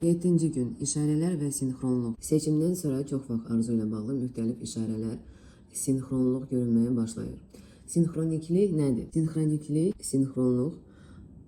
7-ci gün işarələr və sinxronluq. Seçimdən sonra çox vaxt arzu ilə bağlı müxtəlif işarələr, sinxronluq görünməyə başlayır. Sinxroniklik nədir? Sinxronluq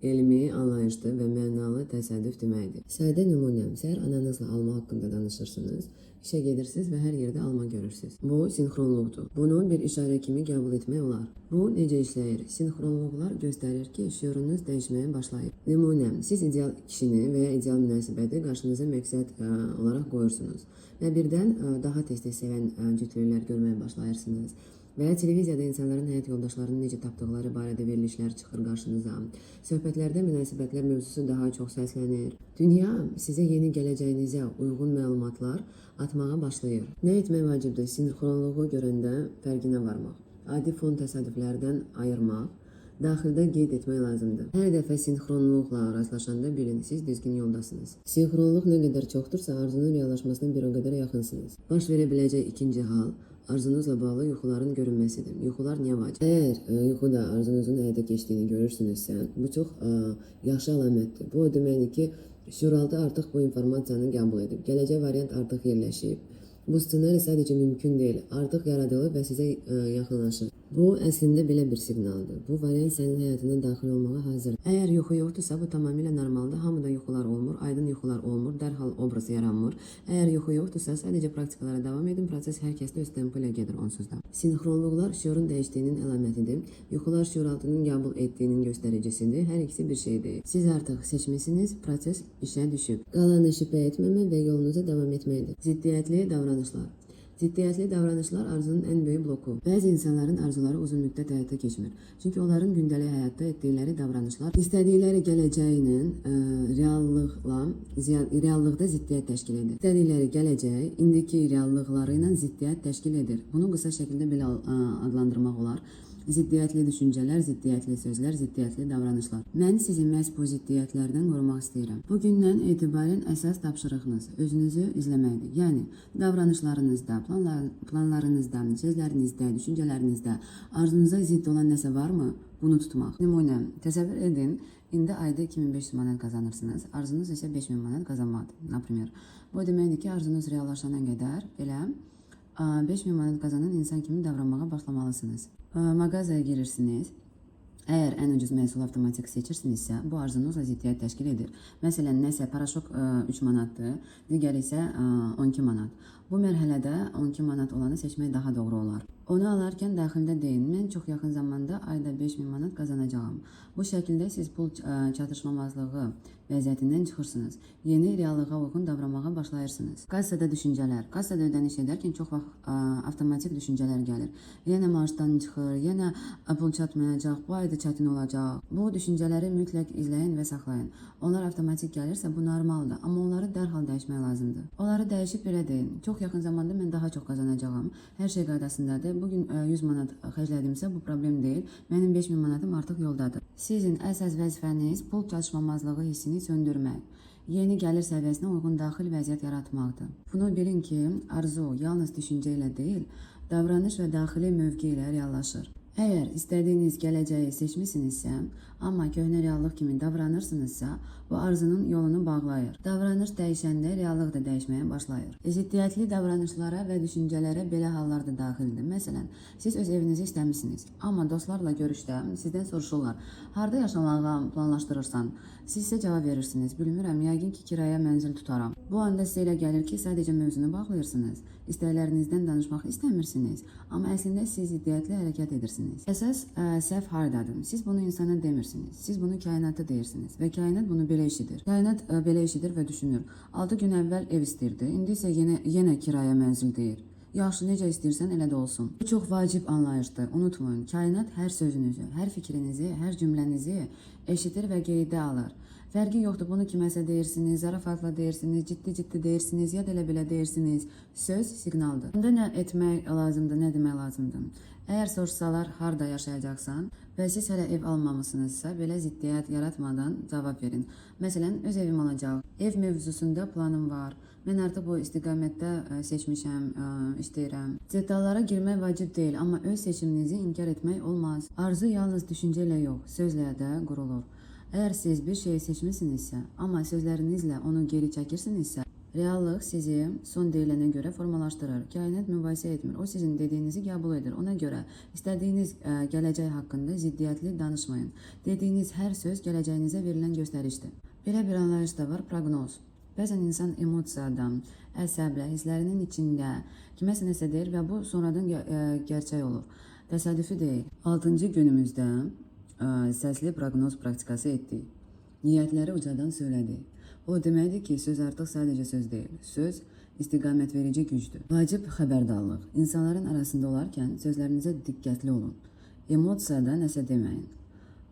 elmi, anlayışlı və mənalı təsadüf deməkdir. Sadə nümunəm, səhər ananızla alma haqqında danışırsınız, işə gedirsiniz və hər yerdə alma görürsünüz. Bu sinxronluqdur. Bunu bir işarə kimi qəbul etmək olar. Bu necə işləyir? Sinxronluqlar göstərir ki, şüurunuz dəyişməyə başlayır. Nümunəm, siz ideal kişini və ya ideal münasibəti qarşınıza məqsəd olaraq qoyursunuz və birdən daha tez-tez sevən cütlüklər görməyə başlayırsınız. Və ya televiziyada insanların həyat yoldaşlarını necə tapdıqları barədə verilişlər çıxır qarşınıza. Söhbətlərdə münasibətlər mövzusu daha çox səslənir. Dünya sizə yeni gələcəyinizə uyğun məlumatlar atmağa başlayır. Nə etmək vacibdir? Sinxronluğu görəndə fərqinə varmaq. Adi fon təsadüflərdən ayırmaq. Daxildə qeyd etmək lazımdır. Hər dəfə sinxronluqla rastlaşanda bilin, siz düzgün yoldasınız. Sinxronluq nə qədər çoxdursa, arzunun reallaşmasına bir o qədər yaxınsınız. Baş verə biləcək ikinci hal, arzunuzla bağlı yuxuların görünməsidir. Yuxular niyə vacib? Əgər yuxuda arzunuzun həyata keçdiyini görürsünüzsə, bu çox yaxşı əlamətdir. Bu o deməkdir ki, şüuraltı artıq bu informasiyanı qəbul edib. Gələcək variant artıq yerləşib. Bu ssenari sadəcə mümkün deyil, artıq yaradılıb və sizə yaxınlaşır. Bu əslində belə bir siqnaldır. Bu variant sənin həyatına daxil olmağa hazırdır. Əgər yuxu yoxdursa, bu tamamilə normaldır. Hamıda yuxular olmur, aydın yuxular olmur, dərhal obraz yaranmır. Əgər yuxu yoxdursa, sadəcə praktikalara davam edin. Proses hər kəsdə öz tempu ilə gedir onsuz da. Sinxronluqlar şüurun dəyişdiyinin əlamətidir. Yuxular şüuraltının qəbul etdiyinin göstəricisidir. Hər ikisi bir şeydir. Siz artıq seçmisiniz, proses işə düşüb. Qalanı şübhə etməmə və yolunuza davam etməkdir. Ziddiyyətli davranışlar. Ciddiyyətli davranışlar arzunun ən böyük bloku. Bəzi insanların arzuları uzun müddət həyata keçmir. Çünki onların gündəlik həyatda etdikləri davranışlar istədikləri gələcəyinin reallıqda ziddiyyət təşkil edir. İstədikləri gələcək indiki reallıqları ilə ziddiyyət təşkil edir. Bunu qısa şəkildə belə adlandırmaq olar. Ziddiyyətli düşüncələr, ziddiyyətli sözlər, ziddiyyətli davranışlar. Mən sizi məhz bu ziddiyyətlərdən qorumaq istəyirəm. Bugündən etibarən əsas tapşırığınız özünüzü izləməkdir. Yəni, davranışlarınızda, planlarınızda, sözlərinizdə, düşüncələrinizdə arzunuza zidd olan nəsə varmı? Bunu tutmaq. Nümunə, təsəvvür edin, indi ayda 2500 manat qazanırsınız, arzunuz isə 5000 manat qazanmadır. Naprimер. Bu deməkdir ki, arzunuz reallaşana qədər belə 5000 manat qazanan insan kimi davranmağa başlamalısınız. Mağazaya girirsiniz. Əgər ən ucuz məhsul avtomatik seçirsinizsə, bu arzunuzla ziddiyyət təşkil edir. Məsələn, nəsə paraşok 3 manatdır, digəri isə 12 manat. Bu mərhələdə 12 manat olanı seçmək daha doğru olar. Onu alarkən daxildə deyin, mən çox yaxın zamanda ayda 5000 manat qazanacağam. Bu şəkildə siz pul çatışmamazlığı vəziyyətindən çıxırsınız. Yeni reallığa uyğun davranmağa başlayırsınız. Kassada düşüncələr. Kassada ödəniş edərkən çox vaxt avtomatik düşüncələr gəlir. Yenə maaşdan çıxır, yenə pul çatmayacaq, bu ayda çətin olacaq. Bu düşüncələri mütləq izləyin və saxlayın. Onlar avtomatik gəlirsə bu normaldır, amma onları dərhal dəyişmək lazımdır. Onları dəyişib belə deyin. Çox yaxın zamanda mən daha çox qazanacağam. Hər şey qaydasındadır. Bugün 100 manat xərclədimsə bu problem deyil. Mənim 5000 manatım artıq yoldadır. Sizin əsas vəzifəniz pul çatışmamazlığı hissini söndürmək. Yeni gəlir səviyyəsinə uyğun daxil vəziyyət yaratmaqdır. Bunu bilin ki, arzu yalnız düşüncə ilə deyil, davranış və daxili mövqe ilə reallaşır. Əgər istədiyiniz gələcəyi seçmisinizsə, amma köhnə reallıq kimi davranırsınızsa, bu arzunun yolunu bağlayır. Davranış dəyişəndə reallıq da dəyişməyə başlayır. Ziddiyyətli davranışlara və düşüncələrə belə hallar da daxildir. Məsələn, siz öz evinizi istəmisiniz, amma dostlarla görüşdə sizdən soruşurlar, harda yaşamağı planlaşdırırsan? Siz isə cavab verirsiniz, bilmirəm, yəqin ki, kiraya mənzil tutaram. Bu anda sizə elə gəlir ki, sadəcə mövzunu bağlayırsınız, istəklərinizdən danışmaq istəmirsiniz, amma əslində siz ziddiyyətli hərəkət edirsiniz. Əsas səhv hardadır? Siz bunu insana demirsiniz, siz bunu kainata deyirsiniz və kainat bunu belə eşidir. Kainat belə eşidir və düşünür. 6 gün əvvəl ev istirdi, indi isə yenə kiraya mənzil deyir. Yaxşı, necə istəyirsən elə də olsun. Bu çox vacib anlayışdır. Unutmayın, kainat hər sözünüzü, hər fikrinizi, hər cümlənizi eşidir və qeydə alır. Fərqi yoxdur, bunu kiməsə deyirsiniz, zarafatla deyirsiniz, ciddi deyirsiniz, ya da elə belə deyirsiniz. Söz siqnaldır. Bunda nə etmək lazımdır, nə demək lazımdır? Əgər soruşsalar, harda yaşayacaqsan və siz hələ ev almamışsınızsa, belə ziddiyyət yaratmadan cavab verin. Məsələn, öz evim olacaq, ev mövzusunda planım var, mən artıq bu istiqamətdə seçmişəm, işləyirəm. Detallara girmək vacib deyil, amma öz seçiminizi inkar etmək olmaz. Arzu yalnız düşüncə ilə yox, sözlə də qurulur. Eğer siz bir şeyi seçmişsinizsə, amma sözlərinizlə onu geri çəkirsinizsə, reallıq sizi son deyilənə görə formalaşdırır. Kainat mübahisə etmir. O sizin dediyinizi qəbul edir. Ona görə istədiyiniz gələcək haqqında ziddiyyətli danışmayın. Dediyiniz hər söz gələcəyinizə verilən göstərişdir. Belə bir anlayış da var, proqnoz. Bəzən insan emosiyadan, əsəblə, hisslərinin içində kiməsə nəsə deyir və bu sonradan gerçək olur. Təsadüfi deyil. 6-cı günümüzdə səsli proqnoz praktikası etdik. Niyyətləri ucadan söylədik. O deməkdir ki, söz artıq sadəcə söz deyil. Söz istiqamət verici gücdür. Vacib xəbərdarlıq. İnsanların arasında olarkən sözlərinizə diqqətli olun. Emosiyada nəsə deməyin.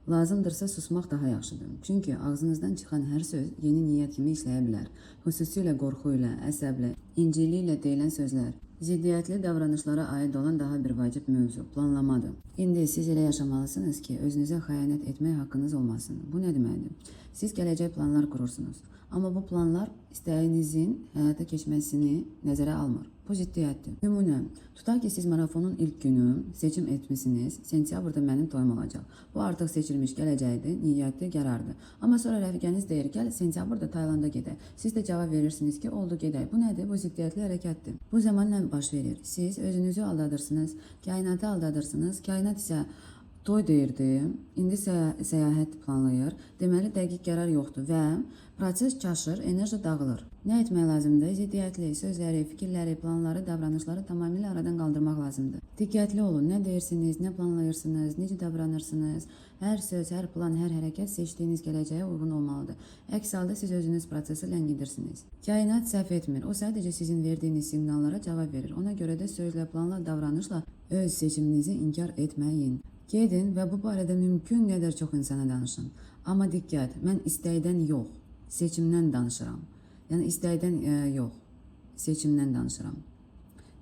Lazımdırsa susmaq daha yaxşıdır. Çünki ağzınızdan çıxan hər söz yeni niyyət kimi işləyə bilər. Xüsusilə qorxu ilə, əsəblə, incili ilə deyilən sözlər. Ziddiyyətli davranışlara aid olan daha bir vacib mövzu planlamadır. İndi siz elə yaşamalısınız ki, özünüzə xəyanət etmək haqqınız olmasın. Bu nə deməkdir? Siz gələcək planlar qurursunuz. Amma bu planlar istəyinizin həyata keçməsini nəzərə almır. Bu ciddiyyətdir. Nümunə, tutaq ki, siz marafonun ilk günü seçim etmişsiniz. Sentyabrda mənim toyum olacaq. Bu artıq seçilmiş gələcəkdir, niyyətli qərardır. Amma sonra rəfiqəniz deyir, gəl sentyabrda Taylanda gedək. Siz də cavab verirsiniz ki, oldu gedək. Bu nədir? Bu ziddiyyətli hərəkətdir. Bu zaman nə baş verir? Siz özünüzü aldadırsınız, kainatı aldadırsınız. Kainat isə toy deyirdi, indi səyahət planlayır. Deməli, dəqiq qərar yoxdur və proses çaşır, enerji dağılır. Nə etmək lazımdır? Ziddiyyətli sözləri, fikirləri, planları, davranışları tamamilə aradan qaldırmaq lazımdır. Diqqətli olun, nə deyirsiniz, nə planlayırsınız, necə davranırsınız. Hər söz, hər plan, hər hərəkət seçdiyiniz gələcəyə uyğun olmalıdır. Əks halda siz özünüz prosesi ləngidirsiniz. Kainat səhv etmir, o sadəcə sizin verdiyiniz siqnallara cavab verir. Ona görə də sözlə, planla, davranışla öz seçiminizi inkar etməyin. Gedin və bu barədə mümkün qədər çox insana danışın. Amma diqqət, mən istəkdən yox, seçimdən danışıram. Yəni istəkdən yox, seçimdən danışıram.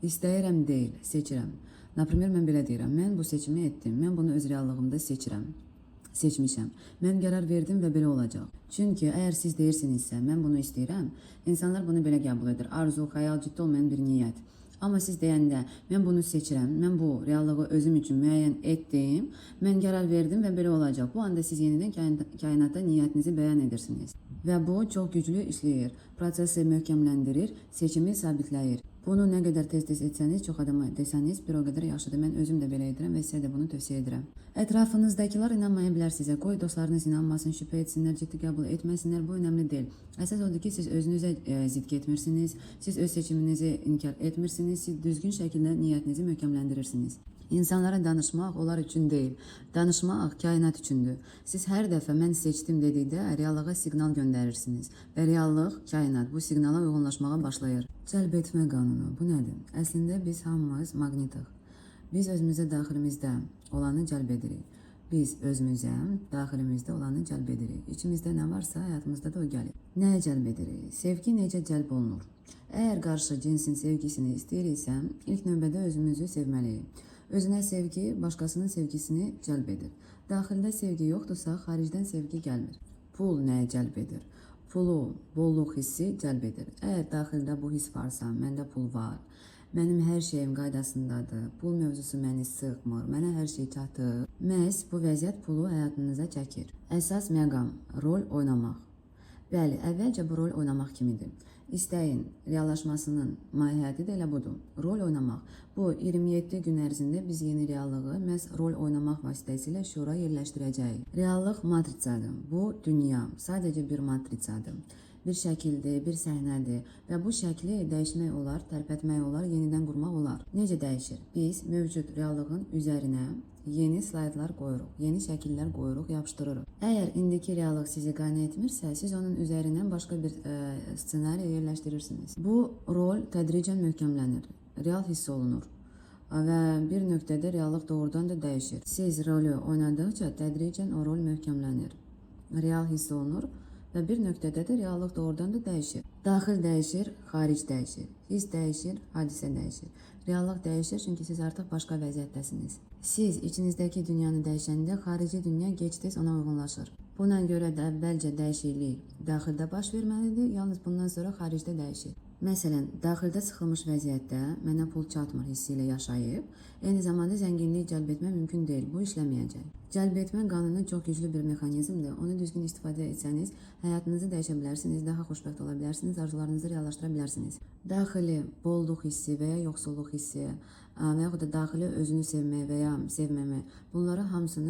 İstəyirəm deyil, seçirəm. Naprimер, mən belə deyirəm, mən bu seçimi etdim, mən bunu öz reallığımda seçmişəm. Mən qərar verdim və belə olacaq. Çünki əgər siz deyirsinizsə, mən bunu istəyirəm, insanlar bunu belə qəbul edir. Arzu, xəyal, ciddi olmayan bir niyyət. Amma siz deyəndə, mən bunu seçirəm, mən bu reallığı özüm üçün müəyyən etdim, mən qərar verdim və belə olacaq. Bu anda siz yenidən kainata niyyətinizi bəyan edirsiniz. Və bu çox güclü işləyir, prosesi möhkəmləndirir, seçimi sabitləyir. Bunu nə qədər tez-tez etsəniz, çox adama desəniz, bir o qədər yaxşıdır. Mən özüm də belə edirəm və sizə də bunu tövsiyə edirəm. Ətrafınızdakılar inanmaya bilər sizə. Qoy dostlarınız inanmasın, şübhə etsinlər, ciddi qəbul etməsinlər. Bu önəmli deyil. Əsas odur ki, siz özünüzə zidd getmirsiniz, siz öz seçiminizi inkar etmirsiniz, siz düzgün şəkildə niyyətinizi möhkəmləndirirsiniz. İnsanlara danışmaq onlar üçün deyil, danışmaq kainat üçündür. Siz hər dəfə mən seçdim dedikdə reallığa siqnal göndərirsiniz və reallıq, kainat bu siqnala uyğunlaşmağa başlayır. Cəlb etmə qanunu, bu nədir? Əslində biz hamımız maqnitıq. Biz özümüzə daxilimizdə olanı cəlb edirik. Biz özümüzə daxilimizdə olanı cəlb edirik. İçimizdə nə varsa həyatımızda da o gəlir. Nəyə cəlb edirik? Sevgi necə cəlb olunur? Əgər qarşı cinsin sevgisini istəyiriksə, ilk növbədə özümüzü sevməliyik. Özünə sevgi, başqasının sevgisini cəlb edir. Daxildə sevgi yoxdursa, xaricdən sevgi gəlmir. Pul nəyə cəlb edir? Pulu, bolluq hissi cəlb edir. Əgər daxildə bu hiss varsa, məndə pul var, mənim hər şeyim qaydasındadır, pul mövzusu məni sıxmır, mənə hər şey çatır. Məhz bu vəziyyət pulu həyatınıza çəkir. Əsas məqam, rol oynamaq. Bəli, əvvəlcə bu rol oynamaq kimidir. İstəyin, reallaşmasının mahiyyəti də elə budur. Rol oynamaq. Bu 27 gün ərzində biz yeni reallığı məhz rol oynamaq vasitəsilə şura yerləşdirəcəyik. Reallıq matrisadır. Bu dünya sadəcə bir matrisadır. Bir şəkildir, bir səhnədir və bu şəkli dəyişmək olar, tərpətmək olar, yenidən qurmaq olar. Necə dəyişir? Biz mövcud reallığın üzərinə yeni slaydlar qoyuruq, yeni şəkillər qoyuruq, yapışdırırıq. Əgər indiki reallıq sizi qane etmirsə, siz onun üzərindən başqa bir ssenari yerləşdirirsiniz. Bu rol tədricən möhkəmlənir, real hiss olunur və bir nöqtədə reallıq doğrudan da dəyişir. Siz rolü oynadıqca tədricən o rol möhkəmlənir, real hiss olunur və bir nöqtədə də reallıq doğrudan da dəyişir. Daxil dəyişir, xaric dəyişir, hiss dəyişir, hadisə dəyişir. Reallıq dəyişir çünki siz artıq başqa vəziyyətdəsiniz. Siz içinizdəki dünyanı dəyişəndə xarici dünya gec-tez ona uyğunlaşır. Buna görə də əvvəlcə dəyişiklik daxildə baş verməlidir, yalnız bundan sonra xaricdə dəyişir. Məsələn, daxildə sıxılmış vəziyyətdə mənə pul çatmır hissi ilə yaşayıb, eyni zamanda zənginlik cəlb etmək mümkün deyil, bu işləməyəcək. Cəlb etmə qanunu çox güclü bir mexanizmdir. Onu düzgün istifadə etsəniz, həyatınızı dəyişə bilərsiniz, daha xoşbəxt ola bilərsiniz, arzularınızı reallaşdıra bilərsiniz. Daxili bolluq hissi və ya yoxsulluq hissi və yaxud da daxili özünü sevmək və ya sevməmək, bunlar hamısı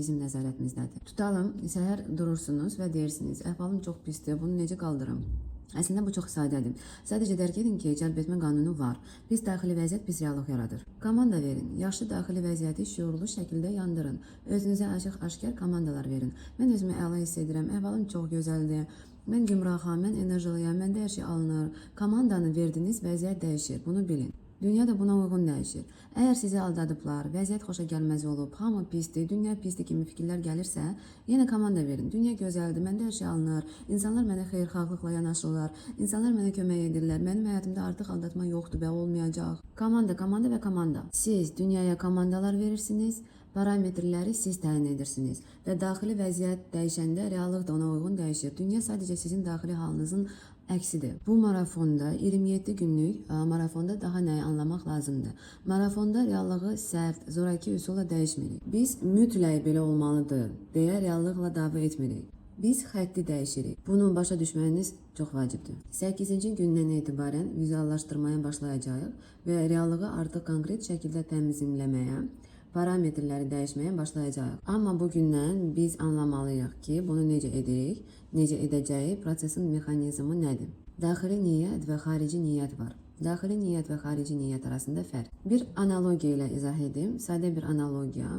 bizim nəzarətimizdədir. Tutalım, səhər durursunuz və deyirsiniz, əhvalım çox pisdir, bunu necə qaldırım? Əslində bu çox sadədir. Sadəcə dərk edin ki, cəlb etmə qanunu var. Biz daxili vəziyyət biz reallıq yaradır. Komanda verin. Yaxşı daxili vəziyyəti şüurlu şəkildə yandırın. Özünüzə açıq-aşkar komandalar verin. Mən özümü əla hiss edirəm. Əhvalım çox gözəldir. Mən gümraham, mən enerjiliyəm, məndə hər şey alınır. Komandanı verdiniz, vəziyyət dəyişir. Bunu bilin. Dünya da buna uyğun dəyişir. Əgər sizi aldadıblar, vəziyyət xoşa gəlməz olub, hamı pisdir, dünya pisdir kimi fikirlər gəlirsə, yenə komanda verin. Dünya gözəldir, məndə hər şey alınır, insanlar mənə xeyirxahlıqla yanaşırlar, insanlar mənə kömək edirlər, mənim həyatımda artıq aldatma yoxdur və olmayacaq. Komanda və komanda. Siz dünyaya komandalar verirsiniz, parametrləri siz təyin edirsiniz və daxili vəziyyət dəyişəndə reallıq da ona uyğun dəyişir. Dünya sadəcə sizin daxili halınızın əksidir. Bu marafonda 27 günlük marafonda daha nəyi anlamaq lazımdır? Marafonda reallığı sərt, zoraki üsulla dəyişmirik. Biz mütləq belə olmalıdır deyə reallıqla dava etmirik. Biz xətti dəyişirik. Bunu başa düşməyiniz çox vacibdir. 8-ci gündən etibarən vizuallaşdırmaya başlayacağıq və reallığı artıq konkret şəkildə təmizləməyə, parametrləri dəyişməyə başlayacağıq. Amma bu gündən biz anlamalıyıq ki, bunu necə edirik, necə edəcəyi, prosesin mexanizmi nədir? Daxili niyyət və xarici niyyət var. Daxili niyyət və xarici niyyət arasında fərq. Bir analogiya ilə izah edim. Sadə bir analogiya.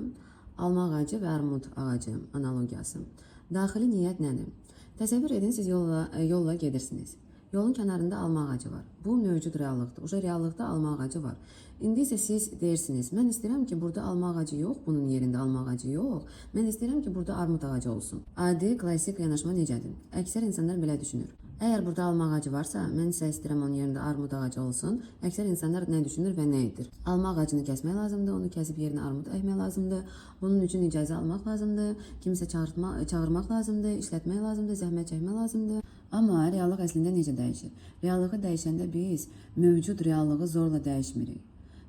Alma ağacı və armud ağacı analogiyası. Daxili niyyət nədir? Təsəvvür edin, siz yolla gedirsiniz. Yolun kənarında alma ağacı var. Bu mövcud reallıqdır. Oca reallıqda alma ağacı var. İndi isə siz deyirsiniz, mən istəyirəm ki, burada alma ağacı yox, bunun yerində alma ağacı yox. Mən istəyirəm ki, burada armud ağacı olsun. Adi, klassik yanaşma necədir? Əksər insanlar belə düşünür. Əgər burada alma ağacı varsa, mən isə istəyirəm onun yerində armud ağacı olsun. Əksər insanlar nə düşünür və nə edir? Alma ağacını kəsmək lazımdır, onu kəsib yerinə armud əkmək lazımdır. Bunun üçün icazə almaq lazımdır, kimsə çağırmaq lazımdır, işlətmək lazımdır, zəhmət çəkmək lazımdır. Amma reallıq əslində necə dəyişir? Reallığı dəyişəndə biz mövcud reallığı zorla dəyişmirik.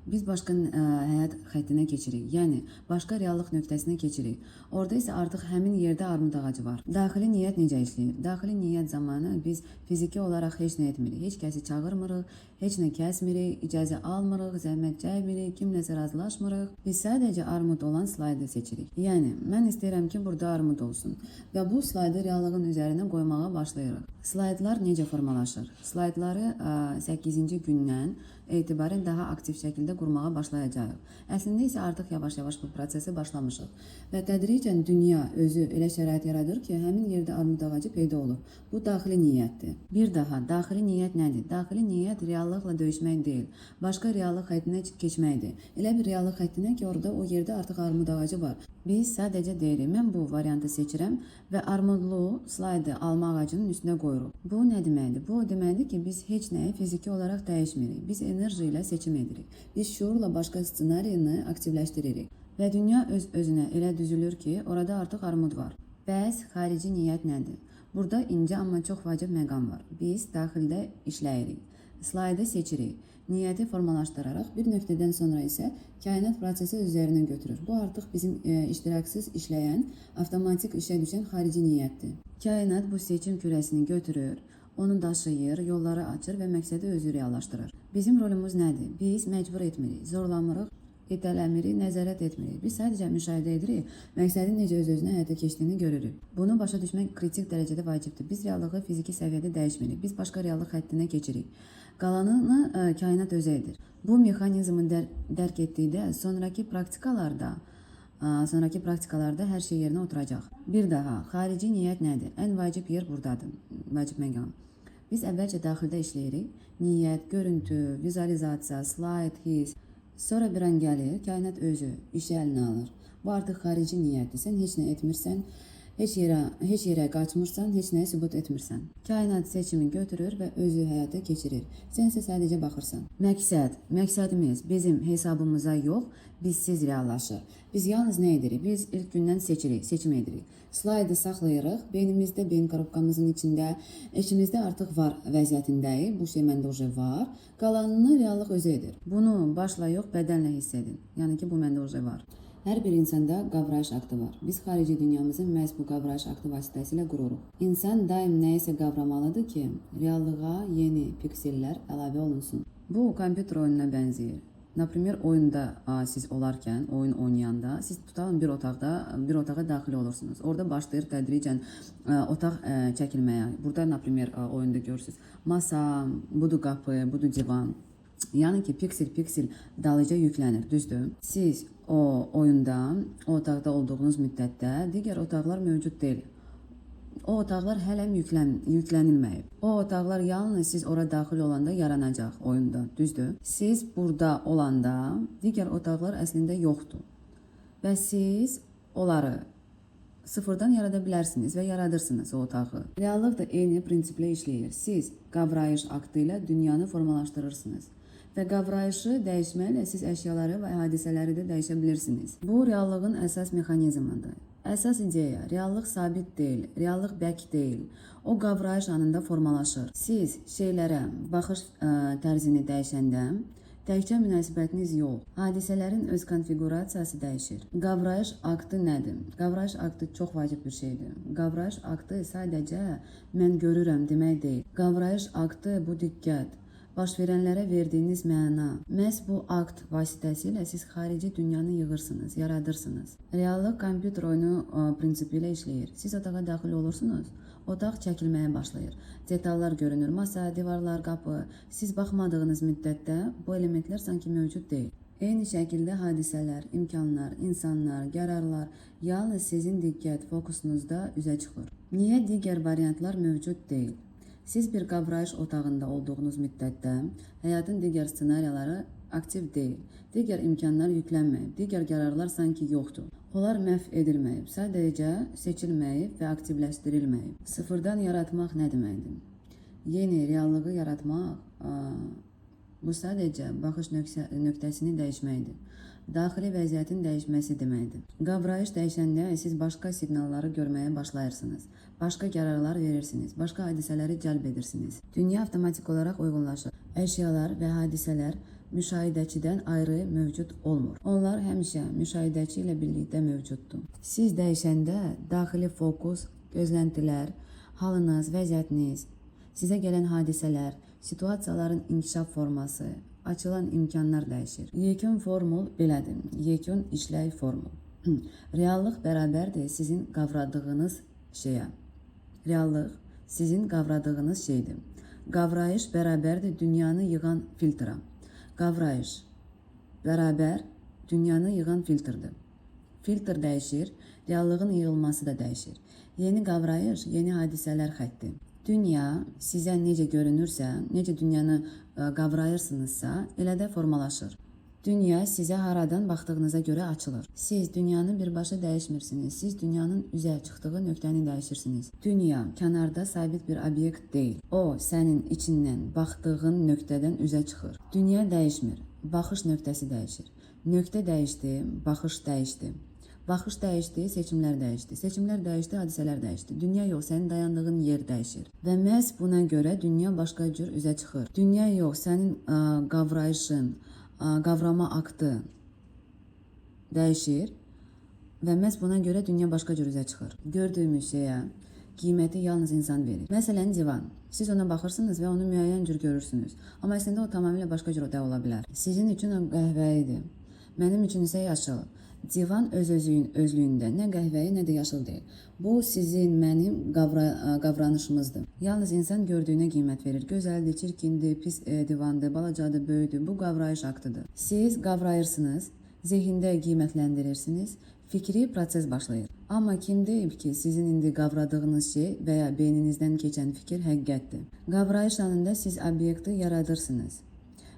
Biz başqa həyat xəttinə keçirik, yəni başqa reallıq nöqtəsinə keçirik. Orada isə artıq həmin yerdə armud ağacı var. Daxili niyyət necə işləyir? Daxili niyyət zamanı biz fiziki olaraq heç nə etmirik, heç kəsi çağırmırıq, heç nə kəsmirik, icazə almırıq, zəhmət çəkmirik, kimləsə razılaşmırıq. Biz sadəcə armud olan slaydı seçirik. Yəni, mən istəyirəm ki, burada armud olsun və bu slaydı reallığın üzərinə qoymağa başlayırıq. Slaydlar necə formalaşır? Slaydları 8-ci gündən etibarən daha aktiv şəkildə qurmağa başlayacağıq. Əslində isə artıq yavaş-yavaş bu prosesi başlamışıq və tədricən dünya özü elə şərait yaradır ki, həmin yerdə armud ağacı peyda olur. Bu daxili niyyətdir. Bir daha, daxili niyyət nədir? Daxili niyyət reallıqla döyüşmək deyil, başqa reallıq xəttinə keçməkdir. Elə bir reallıq xəttinə ki, orada o yerdə artıq armud ağacı var. Biz sadəcə deyirik, mən bu variantı seçirəm və armudlu slaydı alma ağacının üstünə qoyuruq. Bu nə deməkdir? Bu o deməkdir ki, biz heç nəyi fiziki olaraq dəyişmirik. Biz enerji ilə seçim edirik. Biz şuurla başqa ssenarini aktivləşdiririk. Və dünya öz-özünə elə düzülür ki, orada artıq armud var. Bəs xarici niyyət nədir? Burada incə amma çox vacib məqam var. Biz daxildə işləyirik. Slaydı seçirik. Niyyəti formalaşdıraraq bir nöqtədən sonra isə kainat prosesi üzərinə götürür. Bu artıq bizim iştiraksız işləyən, avtomatik işə düşən xarici niyyətdir. Kainat bu seçim kürəsini götürür, onu daşıyır, yolları açır və məqsədi özü reallaşdırır. Bizim rolumuz nədir? Biz məcbur etmirik, zorlamırıq, itələmirik, nəzarət etmirik. Biz sadəcə müşahidə edirik, məqsədin necə öz-özünə həyata keçdiyini görürük. Bunu başa düşmək kritik dərəcədə vacibdir. Biz reallığı fiziki səviyyədə dəyişmirik. Biz başqa reallıq xəttinə keçirik. Qalanını kainat özü edir. Bu mexanizmi dərk etdikdə sonraki praktikalarda hər şey yerinə oturacaq. Bir daha, xarici niyyət nədir? Ən vacib yer buradadır, vacib məqam. Biz əvvəlcə daxildə işləyirik. Niyyət, görüntü, vizualizasiya, slayd, his. Sonra bir an gəlir, kainat özü işi əlinə alır. Bu artıq xarici niyyətdir. Sən heç nə etmirsən, heç yerə qaçmırsan, heç nəyə sübut etmirsən. Kainat seçimi götürür və özü həyata keçirir. Sən isə sadəcə baxırsan. Məqsədimiz bizim hesabımıza yox, bizsiz reallaşır. Biz yalnız nə edirik? Biz ilk gündən seçim edirik. Slaydı saxlayırıq, beynimizdə, beyin korobkamızın içimizdə artıq var vəziyyətindəyik. Bu şey məndə oje var. Qalanını reallıq özü edir. Bunu başla yox, bədənlə hiss edin. Yəni ki, bu məndə oje var. Hər bir insanda qavrayış aktı var. Biz xarici dünyamızı məhz bu qavrayış aktı vasitəsilə qururuq. İnsan daim nəyisə qavramalıdır ki, reallığa yeni piksellər əlavə olunsun. Bu kompüter oyununa bənzəyir. Например, oyunda siz olarkən, oyun oynayanda siz tutalım bir otağa daxil olursunuz. Orada başlayır tədricən otaq çəkilməyə. Burada например oyunda görürsüz. Masa, budur qapı, budur divan. Yəni ki, piksel dalıca yüklənir, düzdür? Siz o oyunda, o otaqda olduğunuz müddətdə digər otaqlar mövcud deyil. O otaqlar hələ yüklənilməyib. O otaqlar yalnız siz ora daxil olanda yaranacaq oyunda, düzdür? Siz burada olanda digər otaqlar əslində yoxdur. Və siz onları sıfırdan yarada bilərsiniz və yaradırsınız o otağı. Reallıq da eyni prinsiplə işləyir. Siz qavrayış aktı ilə dünyanı formalaşdırırsınız. Və qavrayışı dəyişməklə siz əşyaları və hadisələri də dəyişə bilirsiniz. Bu reallığın əsas mexanizmidir. Əsas ideya, reallıq sabit deyil, reallıq bərk deyil. O qavrayış anında formalaşır. Siz şeylərə baxış tərzini dəyişəndə təkcə münasibətiniz yox, hadisələrin öz konfigurasiyası dəyişir. Qavrayış aktı nədir? Qavrayış aktı çox vacib bir şeydir. Qavrayış aktı sadəcə mən görürəm demək deyil. Qavrayış aktı bu diqqət, baş verənlərə verdiyiniz məna. Məhz bu akt vasitəsilə siz xarici dünyanı yığırsınız, yaradırsınız. Reallıq kompüter oyunu prinsipi ilə işləyir. Siz otağa daxil olursunuz, otaq çəkilməyə başlayır. Detallar görünür, masa, divarlar, qapı. Siz baxmadığınız müddətdə bu elementlər sanki mövcud deyil. Eyni şəkildə hadisələr, imkanlar, insanlar, qərarlar yalnız sizin diqqət fokusunuzda üzə çıxır. Niyə digər variantlar mövcud deyil? Siz bir qavrayış otağında olduğunuz müddətdə həyatın digər ssenariyaları aktiv deyil. Digər imkanlar yüklənməyib, digər qərarlar sanki yoxdur. Onlar məhv edilməyib, sadəcə seçilməyib və aktivləşdirilməyib. Sıfırdan yaratmaq nə deməkdir? Yeni reallığı yaratmaq, bu sadəcə baxış nöqtəsini dəyişməkdir. Daxili vəziyyətin dəyişməsi deməkdir. Qavrayış dəyişəndə siz başqa siqnalları görməyə başlayırsınız. Başqa qərarlar verirsiniz, başqa hadisələri cəlb edirsiniz. Dünya avtomatik olaraq uyğunlaşır. Əşyalar və hadisələr müşahidəçidən ayrı mövcud olmur. Onlar həmişə müşahidəçi ilə birlikdə mövcuddur. Siz dəyişəndə daxili fokus, gözləntilər, halınız, vəziyyətiniz, sizə gələn hadisələr, situasiyaların inkişaf forması, açılan imkanlar dəyişir. Yekun formul belədir. Yekun işləy formul. Reallıq bərabərdir sizin qavradığınız şeyə. Reallıq sizin qavradığınız şeydir. Qavrayış bərabərdir dünyanı yığan filtra. Qavrayış bərabər dünyanı yığan filtrdir. Filtr dəyişir, reallığın yığılması da dəyişir. Yeni qavrayış, yeni hadisələr xətti. Dünya sizə necə görünürsə, necə dünyanı qavrayırsınızsa, elə də formalaşır. Dünya sizə haradan baxdığınıza görə açılır. Siz dünyanı birbaşa dəyişmirsiniz. Siz dünyanın üzə çıxdığı nöqtəni dəyişirsiniz. Dünya kənarda sabit bir obyekt deyil. O, sənin içindən baxdığın nöqtədən üzə çıxır. Dünya dəyişmir. Baxış nöqtəsi dəyişir. Nöqtə dəyişdi, baxış dəyişdi. Baxış dəyişdi, seçimlər dəyişdi. Seçimlər dəyişdi, hadisələr dəyişdi. Dünya yox, sənin dayandığın yer dəyişir. Və məhz buna görə dünya başqa cür üzə çıxır. Dünya yox, sənin qavrayışın, qavrama aktı dəyişir və məhz buna görə dünya başqa cür üzə çıxır. Gördüyümüz şeyə qiyməti yalnız insan verir. Məsələn, divan. Siz ona baxırsınız və onu müəyyən cür görürsünüz. Amma əslində o tamamilə başqa cür də ola bilər. Sizin üçün o qəhvəyidir. Mənim üçün isə yaşıl. Divan özlüyündə nə qəhvəyi, nə də yaşıl deyil. Bu sizin, mənim qavranışımızdır. Yalnız insan gördüyünə qiymət verir. Gözəldir, çirkindir, pis divandır, balacadır, böyüdür. Bu qavrayış aktıdır. Siz qavrayırsınız, zihində qiymətləndirirsiniz, fikri proses başlayır. Amma kim deyib ki, sizin indi qavradığınız şey və ya beyninizdən keçən fikir həqiqətdir? Qavrayış anında siz obyekti yaradırsınız.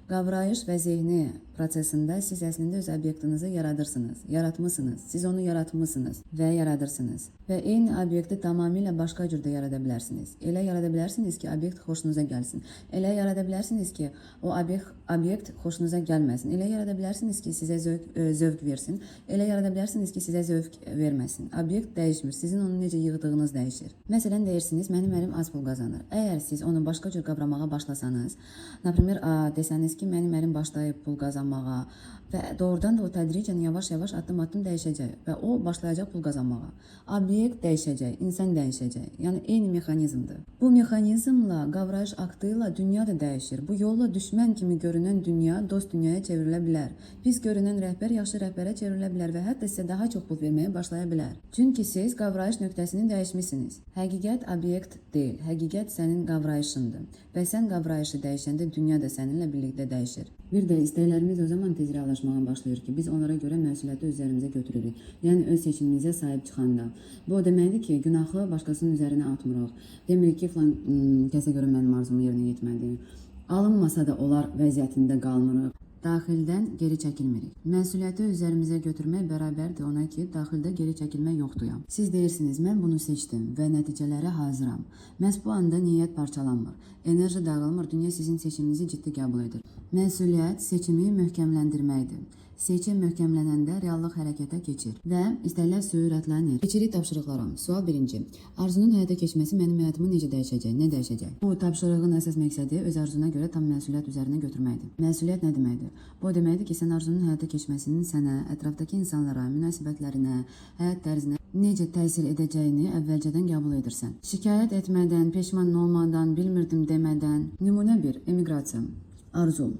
Qavrayış və zehni prosesində siz əslində öz obyektinizi yaradırsınız, yaratmışsınız, siz onu yaratmışsınız və yaradırsınız. və eyni obyekti tamamilə başqa cürdə yarada bilərsiniz. Elə yarada bilərsiniz ki, obyekt xoşunuza gəlsin. Elə yarada bilərsiniz ki, o obyekt xoşunuza gəlməsin. Elə yarada bilərsiniz ki, sizə zövq versin. Elə yarada bilərsiniz ki, sizə zövq verməsin. Obyekt dəyişmir. Sizin onu necə yığdığınız dəyişir. Məsələn, deyirsiniz, mənim ərim az pul qazanır. Əgər siz onu başqa cür qavramağa başlasanız, например, desəniz ki, mənim ərim başlayıb pul qazanmağa və doğrudan da o tədricən yavaş-yavaş addım-addım dəyişəcək və o başlayacaq pul qazanmağa. Obyekt dəyişəcək, insan dəyişəcək. Yəni eyni mexanizmdir. Bu mexanizmla, qavrayış aktı ilə dünya da dəyişir. Bu yolla düşmən kimi görünən dünya dost dünyaya çevrilə bilər. Pis görünən rəhbər yaxşı rəhbərə çevrilə bilər və hətta sizə daha çox pul verməyə başlaya bilər. Çünki siz qavrayış nöqtəsini dəyişmisiniz. Həqiqət obyekt deyil, həqiqət sənin qavrayışındır. Və sən qavrayışı dəyişəndə dünya da səninlə birlikdə dəyişir. Bir də istəklərimiz o zaman tez reallaşmağa başlayır ki, biz onlara görə məsuliyyəti üzərimizə götürürük. Yəni öz seçimimizə sahib çıxanda. Bu o deməkdir ki, günahı başqasının üzərinə atmırıq. Demirik ki, falan kəsə görə mənim arzumu yerinə yetmədi. Alınmasa da onlar vəziyyətində qalmırıq. Daxildən geri çəkilmirik. Məsuliyyəti üzərimizə götürmək bərabərdir ona ki, daxildə geri çəkilmək yoxdur. Siz deyirsiniz, mən bunu seçdim və nəticələrə hazıram. Məhz bu anda niyyət parçalanmır. Enerji dağılmır, dünya sizin seçiminizi ciddi qəbul edir. Məsuliyyət seçimi möhkəmləndirməkdir. Seçim möhkəmlənəndə reallıq hərəkətə keçir və istəklər sürətlənir. Keçirik tapşırıqlara. Sual 1. Arzunun həyata keçməsi mənim həyatımı necə dəyişəcək? Nə dəyişəcək? Bu tapşırığın əsas məqsədi öz arzuna görə tam məsuliyyət üzərinə götürməkdir. Məsuliyyət nə deməkdir? Bu deməkdir ki, sən arzunun həyata keçməsinin sənə, ətrafdakı insanlara, münasibətlərinə, həyat tərzinə necə təsir edəcəyini əvvəlcədən qəbul edirsən. Şikayət etmədən, peşman olmadan, bilmirdim demədən. Nümunə 1. Emiqrasiya. Arzu.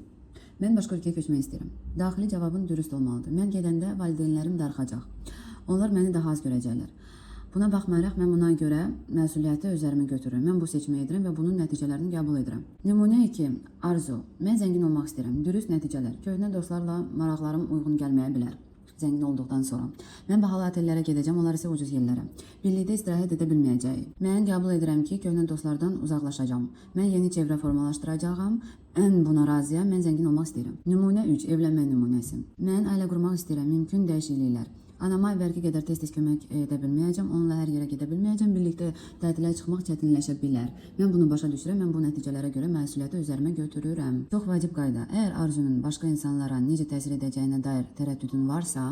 Mən başqa ölkəyə köçmək istəyirəm. Daxili cavabın dürüst olmalıdır. Mən gedəndə valideynlərim darıxacaq. Onlar məni daha az görəcəklər. Buna baxmayaraq mən buna görə məsuliyyəti üzərimə götürürəm. Mən bu seçimi edirəm və bunun nəticələrini qəbul edirəm. Nümunə 2. Arzu. Mən zəngin olmaq istəyirəm. Dürüst nəticələr. Köhnə dostlarla maraqlarım uyğun gəlməyə bilər. Zəngin olduqdan sonra. Mən bahalı otellərə gedəcəm, onlar isə ucuz yerlərə. Birlikdə istirahət edə bilməyəcəyik. Mən qəbul edirəm ki, köhnə dostlardan uzaqlaşacağam. Mən yeni çevrə formalaşdıracağam. Ən buna razıyam, mən zəngin olmaq istəyirəm. Nümunə 3. Evlənmə nümunəsi. Mən ailə qurmaq istəyirəm, mümkün dəyişikliklər. Anama əvvəlki qədər tez-tez kömək edə bilməyəcəm, onunla hər yerə gedə bilməyəcəm, birlikdə tətilə çıxmaq çətinləşə bilər. Mən bunu başa düşürəm, mən bu nəticələrə görə məsuliyyəti üzərimə götürürəm. Çox vacib qayda. Əgər arzunun başqa insanlara necə təsir edəcəyinə dair tərəddüdün varsa,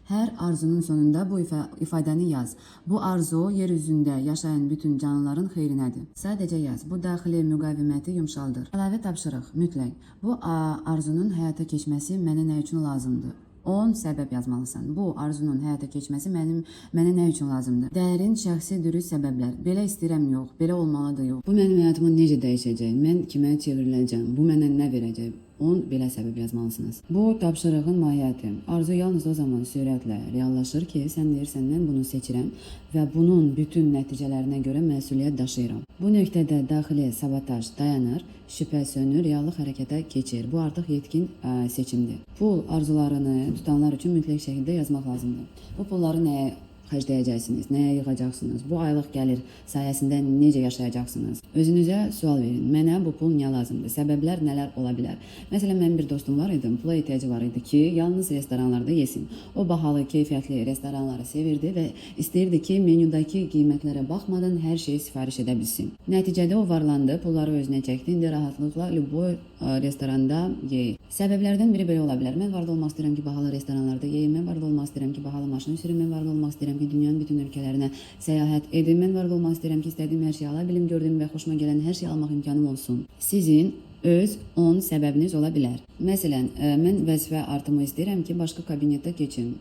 hər arzunun sonunda bu ifadəni yaz. Bu arzu yer üzündə yaşayan bütün canlıların xeyrinədir. Sadəcə yaz. Bu daxili müqaviməti yumşaldır. Əlavə tapşırıq, mütləq. Bu arzunun həyata keçməsi mənə nə üçün lazımdır? 10 səbəb yazmalısan. Bu arzunun həyata keçməsi mənə nə üçün lazımdır? Dərin, şəxsi, dürüst səbəblər. Belə istəyirəm yox, belə olmalıdır yox. Bu mənim həyatımı necə dəyişəcək? Mən kimə çevriləcəm? Bu mənə nə verəcək? 10 belə səbəb yazmalısınız. Bu tapşırığın mahiyyəti. Arzu yalnız o zaman sürətlə reallaşır ki, sən deyirsən, mən bunu seçirəm və bunun bütün nəticələrinə görə məsuliyyət daşıyıram. Bu nöqtədə daxili sabotaj dayanır, şübhə sönür, reallıq hərəkətə keçir. Bu artıq yetkin seçimdir. Pul arzularını tutanlar üçün mütləq şəkildə yazmaq lazımdır. Bu pulları nəyə xərcləyəcəksiniz, nəyə yığacaqsınız, bu aylıq gəlir sayəsində necə yaşayacaqsınız? Özünüzə sual verin. Mənə bu pul niyə lazımdır? Səbəblər nələr ola bilər? Məsələn, mənim bir dostum var idi, pula ehtiyacı var idi ki, yalnız restoranlarda yesin. O bahalı, keyfiyyətli restoranları sevirdi və istəyirdi ki, menyudakı qiymətlərə baxmadan hər şeyi sifariş edə bilsin. Nəticədə o varlandı, pulları özünə çəkdi, indi rahatlıqla Lüboy restoranda yeyir. Səbəblərdən biri belə ola bilər. Mən varda olmaq istəyirəm ki, bahalı restoranlarda yeyim, mən varda olmaq istəyirəm ki, bahalı maşın sürüm, mən varda olmaq istəyirəm ki, dünyanın bütün ölkələrinə səyahət edim, mən varda olmaq istəyirəm ki, istədiyim hər şeyi ala bilim, gördüyüm və xoşuma gələn hər şeyi almaq imkanım olsun. Sizin öz 10 səbəbiniz ola bilər. Məsələn, mən vəzifə artımı istəyirəm ki, başqa kabinetdə keçim.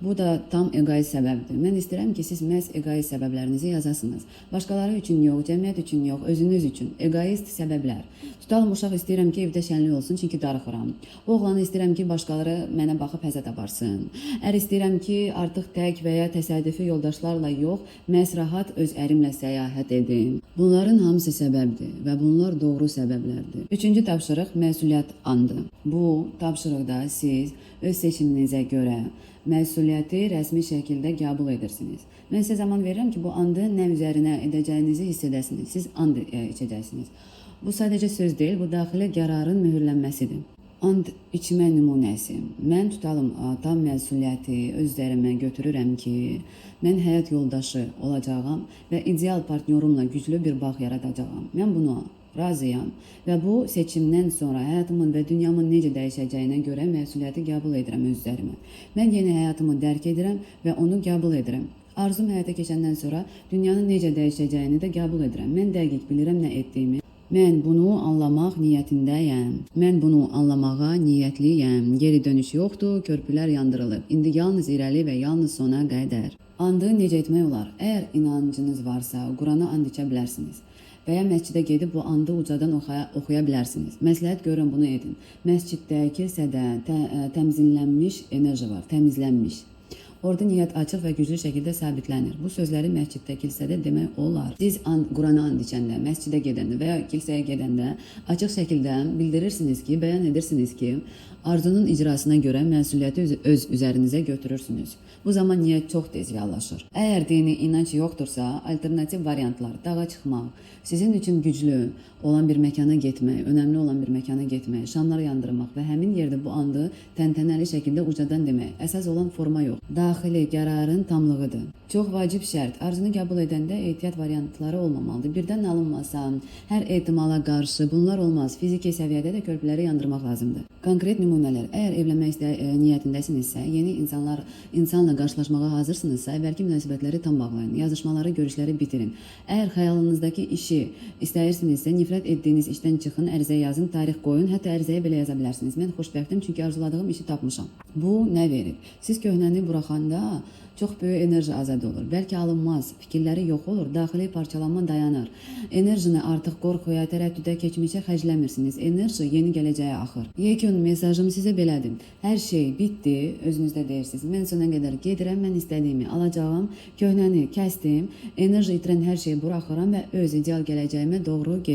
Bu da tam egoist səbəbdir. Mən istəyirəm ki, siz məhz egoist səbəblərinizi yazasınız. Başqaları üçün yox, cəmiyyət üçün yox, özünüz üçün. Egoist səbəblər. Tutalım, uşaq istəyirəm ki, evdə şənlik olsun, çünki darıxıram. Oğlanı istəyirəm ki, başqaları mənə baxıb həzət aparsın. Ər istəyirəm ki, artıq tək və ya təsadüfi yoldaşlarla yox, məhz rahat öz ərimlə səyahət edim. Bunların hamısı səbəbdir və bunlar doğru səbəblərdir. Üçüncü tapşırıq məsuliyyət andı. Bu tapşırıqda siz öz seçiminizə görə məsuliyyəti rəsmi şəkildə qəbul edirsiniz. Mən sizə zaman verirəm ki, bu andı nə üzərinə edəcəyinizi hiss edəsiniz. Siz and içəcəksiniz. Bu sadəcə söz deyil, bu daxili qərarın mühürlənməsidir. And içmə nümunəsi. Mən tutalım tam məsuliyyəti öz üzərimə götürürəm ki, mən həyat yoldaşı olacağam və ideal partnyorumla güclü bir bağ yaradacağam. Mən buna razıyam və bu seçimdən sonra həyatımın və dünyamın necə dəyişəcəyinə görə məsuliyyəti qəbul edirəm öz üzərimə. Mən yeni həyatımı dərk edirəm və onu qəbul edirəm. Arzum həyata keçəndən sonra dünyanın necə dəyişəcəyini də qəbul edirəm. Mən dəqiq bilirəm nə etdiyimi. Mən bunu anlamaq niyyətindəyəm. Mən bunu anlamağa niyyətliyəm. Geri dönüş yoxdur, körpülər yandırılıb. İndi yalnız irəli və yalnız sona qədər. Andı necə etmək olar? Əgər inancınız varsa, Qurana and içə bilərsiniz. Və ya məscidə gedib bu andı ucadan oxuya bilərsiniz. Məsləhət görün bunu edin. Məsciddə, kilsədə təmizlənmiş enerji var, təmizlənmiş. Orada niyyət açıq və güclü şəkildə sabitlənir. Bu sözləri məsciddə, kilsədə demək olar. Siz Qurana and içəndə, məscidə gedəndə və ya kilsəyə gedəndə açıq şəkildə bildirirsiniz ki, bəyan edirsiniz ki, arzunun icrasına görə məsuliyyəti öz üzərinizə götürürsünüz. Bu zaman niyyət çox tez reallaşır. Əgər dini inanc yoxdursa, alternativ variantlar, dağa çıxmaq, sizin üçün güclü olan bir məkana getmək, önəmli olan bir məkana getmək, şamlar yandırmaq və həmin yerdə bu andı təntənəli şəkildə ucadan demək. Əsas olan forma yox, daxili qərarın tamlığıdır. Çox vacib şərt, arzunu qəbul edəndə ehtiyat variantları olmamalıdır. Birdən alınmasa, hər ehtimala qarşı bunlar olmaz. Fiziki səviyyədə də körpüləri yandırmaq lazımdır. Konkret nümunələr, əgər evlənmək niyyətindəsinizsə, yeni insanla qarşılaşmağa hazırsınızsa, əvvəlki münasibətləri tam bağlayın, yazışmaları, görüşləri bitirin. Əgər xəyalınızdakı işi istəyirsinizsə, nifrət etdiyiniz işdən çıxın, ərizə yazın, tarix qoyun, hətta ərizəyə belə yaza bilərsiniz. Mən xoşbəxtəm çünki arzuladığım işi tapmışam. Bu nə verir? Siz köhnəni buraxanda çox böyük enerji azad olur. Bəlkə alınmaz, fikirləri yox olur, daxili parçalanma dayanır. Enerjini artıq qorxuya, tərəddüdə, keçmişə xərcləmirsiniz. Enerji yeni gələcəyə axır. Yekun mesajım sizə belədir. Hər şey bitdi, özünüzdə deyirsiniz. Mən sona qədər gedirəm, mən istədiyimi alacağam, köhnəni kəsdim, enerji itirən hər şeyi buraxıram və öz ideal gələcəyimə doğru gedirəm.